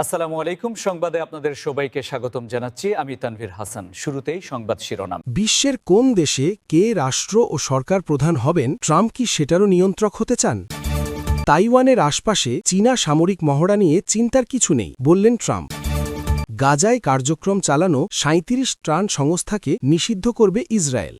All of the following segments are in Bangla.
আসসালামু আলাইকুম। সংবাদে আপনাদের সবাইকে স্বাগতম জানাচ্ছি। আমি তানভীর হাসান। শুরুতেই সংবাদ শিরোনাম। বিশ্বের কোন দেশে কে রাষ্ট্র ও সরকার প্রধান হবেন, ট্রাম্প কি সেটারও নিয়ন্ত্রক হতে চান? তাইওয়ানের আশপাশে চীনা সামরিক মহড়া নিয়ে চিন্তার কিছু নেই, বললেন ট্রাম্প। গাজায় কার্যক্রম চালানো ৩৭ ত্রাণ সংস্থাকে নিষিদ্ধ করবে ইসরায়েল।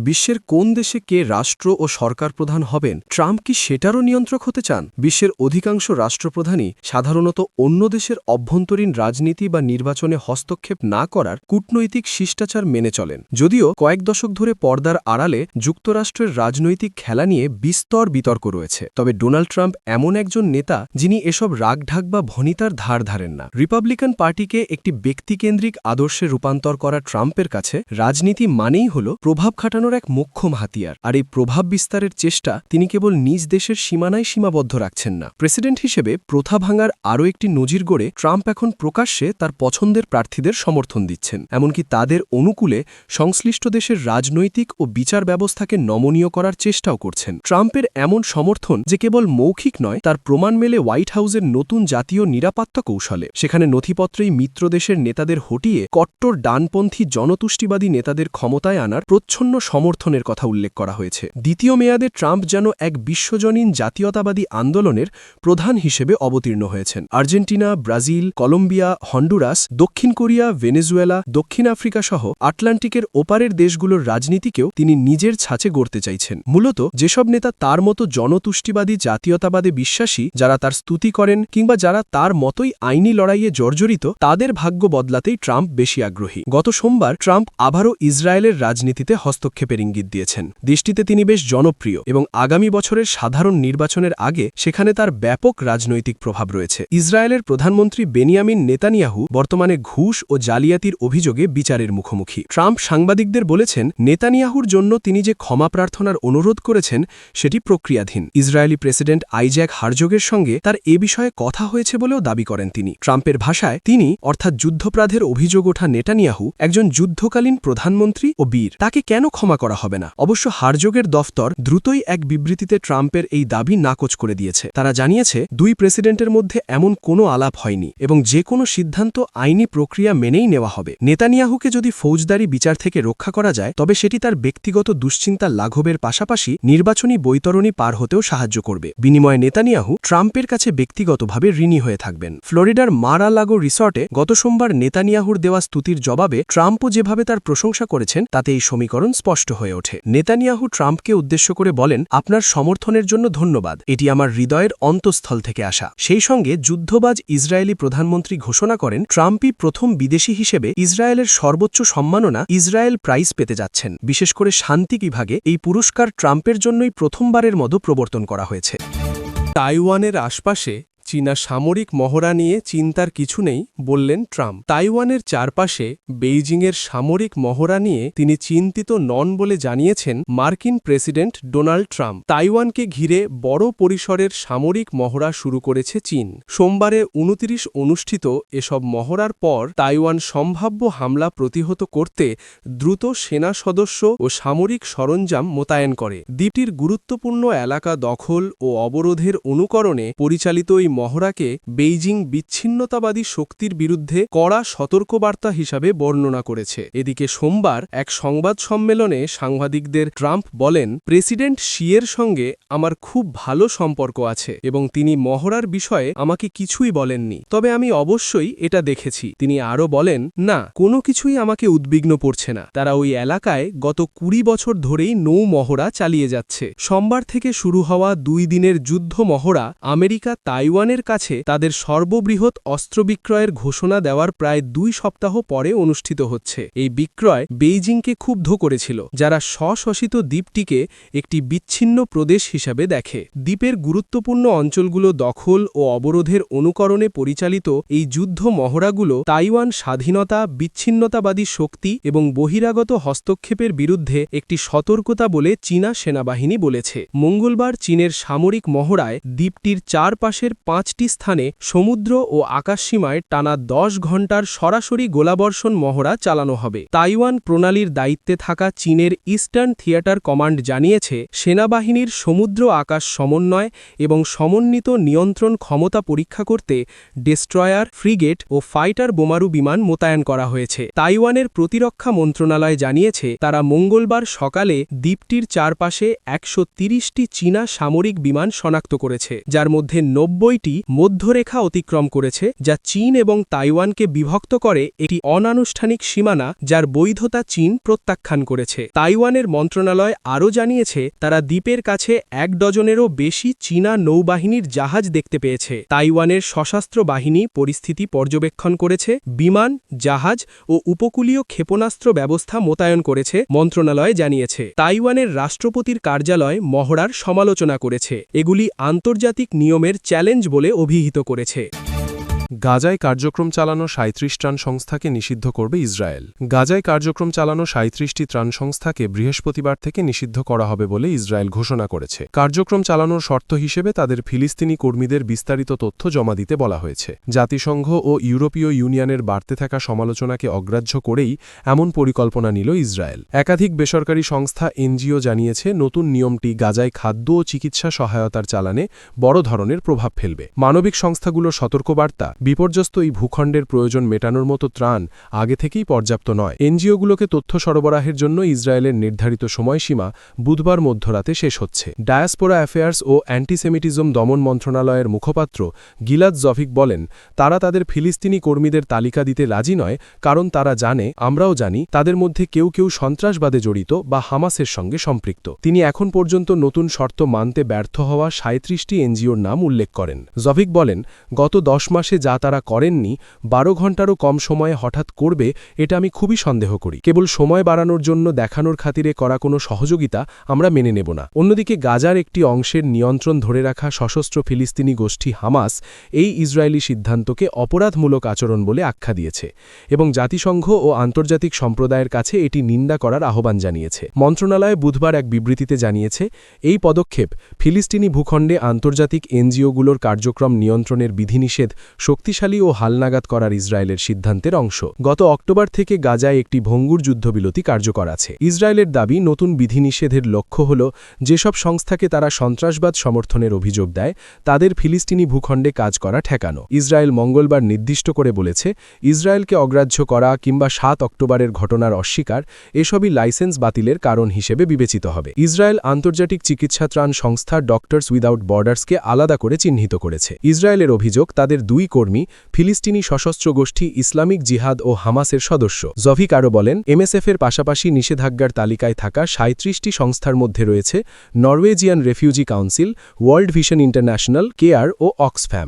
বিশ্বের কোন দেশে কে রাষ্ট্র ও সরকার প্রধান হবেন, ট্রাম্প কি সেটারও নিয়ন্ত্রক হতে চান? বিশ্বের অধিকাংশ রাষ্ট্রপ্রধানই সাধারণত অন্য দেশের অভ্যন্তরীণ রাজনীতি বা নির্বাচনে হস্তক্ষেপ না করার কূটনৈতিক শিষ্টাচার মেনে চলেন। যদিও কয়েক দশক ধরে পর্দার আড়ালে যুক্তরাষ্ট্রের রাজনৈতিক খেলা নিয়ে বিস্তর বিতর্ক রয়েছে, তবে ডোনাল্ড ট্রাম্প এমন একজন নেতা যিনি এসব রাগঢাক বা ভনিতার ধার ধারেন না। রিপাবলিকান পার্টিকে একটি ব্যক্তিকেন্দ্রিক আদর্শে রূপান্তর করা ট্রাম্পের কাছে রাজনীতি মানেই হল প্রভাব খাটানোর এক মোক্ষম হাতিয়ার, আর এই প্রভাব বিস্তারের চেষ্টা তিনি কেবল নিজ দেশের সীমানায় সীমাবদ্ধ রাখছেন না। প্রেসিডেন্ট হিসেবে প্রথা ভাঙার আরও একটি নজির গড়ে ট্রাম্প এখন প্রকাশ্যে তার পছন্দের প্রার্থীদের সমর্থন দিচ্ছেন, এমনকি তাদের অনুকূলে সংশ্লিষ্ট দেশের রাজনৈতিক ও বিচার ব্যবস্থাকে নমনীয় করার চেষ্টাও করছেন। ট্রাম্পের এমন সমর্থন যে কেবল মৌখিক নয়, তার প্রমাণ মেলে হোয়াইট হাউসের নতুন জাতীয় নিরাপত্তা কৌশলে। সেখানে নথিপত্রেই মিত্র দেশের নেতাদের হটিয়ে কট্টর ডানপন্থী জনতুষ্টিবাদী নেতাদের ক্ষমতায় আনার প্রচ্ছন্ন সমর্থনের কথা উল্লেখ করা হয়েছে। দ্বিতীয় মেয়াদে ট্রাম্প যেন এক বিশ্বজনীন জাতীয়তাবাদী আন্দোলনের প্রধান হিসেবে অবতীর্ণ হয়েছেন। আর্জেন্টিনা, ব্রাজিল, কলম্বিয়া, হন্ডুরাস, দক্ষিণ কোরিয়া, ভেনেজুয়েলা, দক্ষিণ আফ্রিকা সহ আটলান্টিকের ওপারের দেশগুলোর রাজনীতিকেও তিনি নিজের ছাঁচে গড়তে চাইছেন। মূলত যেসব নেতা তার মতো জনতুষ্টিবাদী জাতীয়তাবাদে বিশ্বাসী, যারা তার স্তুতি করেন কিংবা যারা তার মতোই আইনি লড়াইয়ে জর্জরিত, তাদের ভাগ্য বদলাতেই ট্রাম্প বেশি আগ্রহী। গত সোমবার ট্রাম্প আবারও ইসরায়েলের রাজনীতিতে হস্তক্ষেপের ইঙ্গিত দিয়েছেন। দেশটিতে তিনি বেশ জনপ্রিয় এবং আগামী বছরের সাধারণ নির্বাচনের আগে সেখানে তার ব্যাপক রাজনৈতিক প্রভাব রয়েছে। ইসরায়েলের প্রধানমন্ত্রী বেনিয়ামিন নেতানিয়াহু বর্তমানে ঘুষ ও জালিয়াতির অভিযোগে বিচারের মুখোমুখি। ট্রাম্প সাংবাদিকদের বলেছেন, নেতানিয়াহুর জন্য তিনি যে ক্ষমা প্রার্থনার অনুরোধ করেছেন সেটি প্রক্রিয়াধীন। ইসরায়েলি প্রেসিডেন্ট আইজ্যাক হারজোগের সঙ্গে তার এ বিষয়ে কথা হয়েছে বলেও দাবি করেন তিনি। ট্রাম্পের ভাষায় তিনি অর্থাৎ যুদ্ধপরাধের অভিযোগ ওঠা নেতানিয়াহু একজন যুদ্ধকালীন প্রধানমন্ত্রী ও বীর, তাকে কেন ক্ষমা করা হবে না? অবশ্য হারজোগের দফতর দ্রুতই এক বিবৃতিতে ট্রাম্পের এই দাবি নাকচ করে দিয়েছে। তারা জানিয়েছে, দুই প্রেসিডেন্টের মধ্যে এমন কোনো আলাপ হয়নি এবং যে কোনো সিদ্ধান্ত আইনি প্রক্রিয়া মেনেই নেওয়া হবে। নেতানিয়াহুকে যদি ফৌজদারি বিচার থেকে রক্ষা করা যায়, তবে সেটি তার ব্যক্তিগত দুশ্চিন্তা লাঘবের পাশাপাশি নির্বাচনী বৈতরণী পার হতেও সাহায্য করবে। বিনিময়ে নেতানিয়াহু ট্রাম্পের কাছে ব্যক্তিগতভাবে ঋণী হয়ে থাকবেন। ফ্লোরিডার মার-আ-লাগো রিসর্টে গত সোমবার নেতানিয়াহুর দেওয়া স্তুতির জবাবে ট্রাম্পও যেভাবে তার প্রশংসা করেছেন, তাতে এই সমীকরণ স্পষ্ট হয়ে ওঠে। নেতানিয়াহু ট্রাম্পকে উদ্দেশ্য করে বলেন, আপনার সমর্থনের জন্য ধন্যবাদ, এটি আমার হৃদয়ের অন্তঃস্থল থেকে আসা। সেই সঙ্গে যুদ্ধবাজ ইসরায়েলি প্রধানমন্ত্রী ঘোষণা করেন, ট্রাম্পই প্রথম বিদেশি হিসেবে ইসরায়েলের সর্বোচ্চ সম্মাননা ইসরায়েল প্রাইজ পেতে যাচ্ছেন। বিশেষ করে শান্তি বিভাগে এই পুরস্কার ট্রাম্পের জন্যই প্রথমবারের মতো প্রবর্তন করা হয়েছে। তাইওয়ানের আশপাশে চীনা সামরিক মহড়া নিয়ে চিন্তার কিছু নেই, বললেন ট্রাম্প। তাইওয়ানের চারপাশে বেইজিংয়ের সামরিক মহড়া নিয়ে তিনি চিন্তিত নন বলে জানিয়েছেন মার্কিন প্রেসিডেন্ট ডোনাল্ড ট্রাম্প। তাইওয়ানকে ঘিরে বড় পরিসরের সামরিক মহড়া শুরু করেছে চীন। সোমবারে ২৯ অনুষ্ঠিত এসব মহড়ার পর তাইওয়ান সম্ভাব্য হামলা প্রতিহত করতে দ্রুত সেনা সদস্য ও সামরিক সরঞ্জাম মোতায়েন করে। দ্বীপটির গুরুত্বপূর্ণ এলাকা দখল ও অবরোধের অনুকরণে পরিচালিত এই মহড়াকে বেইজিং বিচ্ছিন্নতাবাদী শক্তির বিরুদ্ধে কড়া সতর্কবার্তা হিসাবে বর্ণনা করেছে। এদিকে সোমবার এক সংবাদ সম্মেলনে সাংবাদিকদের ট্রাম্প বলেন, প্রেসিডেন্ট শিয়ের সঙ্গে আমার খুব ভালো সম্পর্ক আছে এবং তিনি মহড়ার বিষয়ে আমাকে কিছুই বলেননি, তবে আমি অবশ্যই এটা দেখেছি। তিনি আরও বলেন, না, কোনো কিছুই আমাকে উদ্বিগ্ন করছে না। তারা ওই এলাকায় গত ২০ বছর ধরেই নৌ মহড়া চালিয়ে যাচ্ছে। সোমবার থেকে শুরু হওয়া ২ দিনের যুদ্ধ মহড়া আমেরিকা তাইওয়ানের কাছে তাদের সর্ববৃহৎ অস্ত্র বিক্রয়ের ঘোষণা দেওয়ার প্রায় ২ সপ্তাহ পরে অনুষ্ঠিত হচ্ছে। এই বিক্রয় বেইজিংকে ক্ষুব্ধ করেছিল, যারা স্বশাসিত দ্বীপটিকে একটি বিচ্ছিন্ন প্রদেশ হিসাবে দেখে। দ্বীপের গুরুত্বপূর্ণ অঞ্চলগুলো দখল ও অবরোধের অনুকরণে পরিচালিত এই যুদ্ধ মহড়াগুলো তাইওয়ান স্বাধীনতা, বিচ্ছিন্নতাবাদী শক্তি এবং বহিরাগত হস্তক্ষেপের বিরুদ্ধে একটি সতর্কতা বলে চীনা সেনাবাহিনী বলেছে। মঙ্গলবার চীনের সামরিক মহড়ায় দ্বীপটির চারপাশের ৫ 5টি স্থানে সমুদ্র ও আকাশসীমায় টানা 10 ঘণ্টার সরাসরি গোলাবর্ষণ মহড়া চালানো হবে। তাইওয়ান প্রণালীর দায়িত্বে থাকা চীনের ইস্টার্ন থিয়েটার কমান্ড জানিয়েছে, সেনাবাহিনীর সমুদ্র আকাশ সমন্বয় এবং সমন্বিত নিয়ন্ত্রণ ক্ষমতা পরীক্ষা করতে ডেস্ট্রয়ার, ফ্রিগেট ও ফাইটার বোমারু বিমান মোতায়েন করা হয়েছে। তাইওয়ানের প্রতিরক্ষা মন্ত্রণালয় জানিয়েছে, তারা মঙ্গলবার সকালে দ্বীপটির চারপাশে 130টি চীনা সামরিক বিমান শনাক্ত করেছে, যার মধ্যে 90টি মধ্যরেখা অতিক্রম করেছে, যা চীন এবং তাইওয়ানকে বিভক্ত করে একটি অনানুষ্ঠানিক সীমানা, যার বৈধতা চীন প্রত্যাখ্যান করেছে। তাইওয়ানের মন্ত্রণালয় আরও জানিয়েছে, তারা দ্বীপের কাছে 1 ডজনেরও বেশি চীনা নৌবাহিনীর জাহাজ দেখতে পেয়েছে। তাইওয়ানের সশস্ত্র বাহিনী পরিস্থিতি পর্যবেক্ষণ করেছে, বিমান, জাহাজ ও উপকূলীয় ক্ষেপণাস্ত্র ব্যবস্থা মোতায়েন করেছে, মন্ত্রণালয় জানিয়েছে। তাইওয়ানের রাষ্ট্রপতির কার্যালয় মহড়ার সমালোচনা করেছে, এগুলি আন্তর্জাতিক নিয়মের চ্যালেঞ্জ বলে অভিহিত করেছে। গাজায় কার্যক্রম চালানো 37 ত্রাণ সংস্থাকে নিষিদ্ধ করবে ইসরায়েল। গাজায় কার্যক্রম চালানো 37টি ত্রাণ সংস্থাকে বৃহস্পতিবার থেকে নিষিদ্ধ করা হবে বলে ইসরায়েল ঘোষণা করেছে। কার্যক্রম চালানোর শর্ত হিসেবে তাদের ফিলিস্তিনি কর্মীদের বিস্তারিত তথ্য জমা দিতে বলা হয়েছে। জাতিসংঘ ও ইউরোপীয় ইউনিয়নের বাড়তে থাকা সমালোচনাকে অগ্রাহ্য করেই এমন পরিকল্পনা নিল ইসরায়েল। একাধিক বেসরকারি সংস্থা এনজিও জানিয়েছে, নতুন নিয়মটি গাজায় খাদ্য ও চিকিৎসা সহায়তার চালানে বড় ধরনের প্রভাব ফেলবে। মানবিক সংস্থাগুলোর সতর্কবার্তা, বিপর্যস্ত এই ভূখণ্ডের প্রয়োজন মেটানোর মতো ত্রাণ আগে থেকেই পর্যাপ্ত নয়। এনজিওগুলোকে তথ্য সরবরাহের জন্য ইসরায়েলের নির্ধারিত সময়সীমা বুধবার মধ্যরাতে শেষ হচ্ছে। ডায়াসপোরা অ্যাফেয়ার্স ও অ্যান্টিসেমিটিজম দমন মন্ত্রণালয়ের মুখপাত্র গিলাদ জভিক বলেন, তারা তাদের ফিলিস্তিনি কর্মীদের তালিকা দিতে রাজি নয়, কারণ তারা জানে, আমরাও জানি, তাদের মধ্যে কেউ কেউ সন্ত্রাসবাদে জড়িত বা হামাসের সঙ্গে সম্পৃক্ত। তিনি এখন পর্যন্ত নতুন শর্ত মানতে ব্যর্থ হওয়া 37টি এনজিওর নাম উল্লেখ করেন। জভিক বলেন, গত 10 মাসে যা তারা করেননি, 12 ঘণ্টারও কম সময়ে হঠাৎ করবে, এটা আমি খুবই সন্দেহ করি। কেবল সময় বাড়ানোর জন্য দেখানোর খাতিরে করা কোনো সহযোগিতা আমরা মেনে নেব না। অন্যদিকে গাজার একটি অংশের নিয়ন্ত্রণ ধরে রাখা সশস্ত্র ফিলিস্তিনি গোষ্ঠী হামাস এই ইসরায়েলি সিদ্ধান্তকে অপরাধমূলক আচরণ বলে আখ্যা দিয়েছে এবং জাতিসংঘ ও আন্তর্জাতিক সম্প্রদায়ের কাছে এটি নিন্দা করার আহ্বান জানিয়েছে। মন্ত্রণালয় বুধবার এক বিবৃতিতে জানিয়েছে, এই পদক্ষেপ ফিলিস্তিনি ভূখণ্ডে আন্তর্জাতিক এনজিওগুলোর কার্যক্রম নিয়ন্ত্রণের বিধিনিষেধ শক্তিশালী ও হালনাগাদ করার ইসরায়েলের সিদ্ধান্তের অংশ। গত অক্টোবর থেকে গাজায় একটি ভঙ্গুর যুদ্ধবিরতি কার্যকর আছে। ইসরায়েলের দাবি, নতুন বিধিনিষেধের লক্ষ্য হল যেসব সংস্থাকে তারা সন্ত্রাসবাদ সমর্থনের অভিযোগ দেয়, তাদের ফিলিস্তিনি ভূখণ্ডে কাজ করা ঠেকানো। ইসরায়েল মঙ্গলবার নির্দিষ্ট করে বলেছে, ইসরায়েলকে অগ্রাহ্য করা কিংবা 7 অক্টোবরের ঘটনার অস্বীকার, এসবই লাইসেন্স বাতিলের কারণ হিসেবে বিবেচিত হবে। ইসরায়েল আন্তর্জাতিক চিকিৎসা ত্রাণ সংস্থা ডক্টরস উইদাউট বর্ডার্সকে আলাদা করে চিহ্নিত করেছে। ইসরায়েলের অভিযোগ, তাদের 2 কর্মী ফিলিস্তিনি সশস্ত্র গোষ্ঠী ইসলামিক জিহাদ ও হামাসের সদস্য। জভিক আরও বলেন, এমএসএফের পাশাপাশি নিষেধাজ্ঞার তালিকায় থাকা 37টি সংস্থার মধ্যে রয়েছে Norwegian Refugee Council, World Vision International, CARE ও অক্সফ্যাম।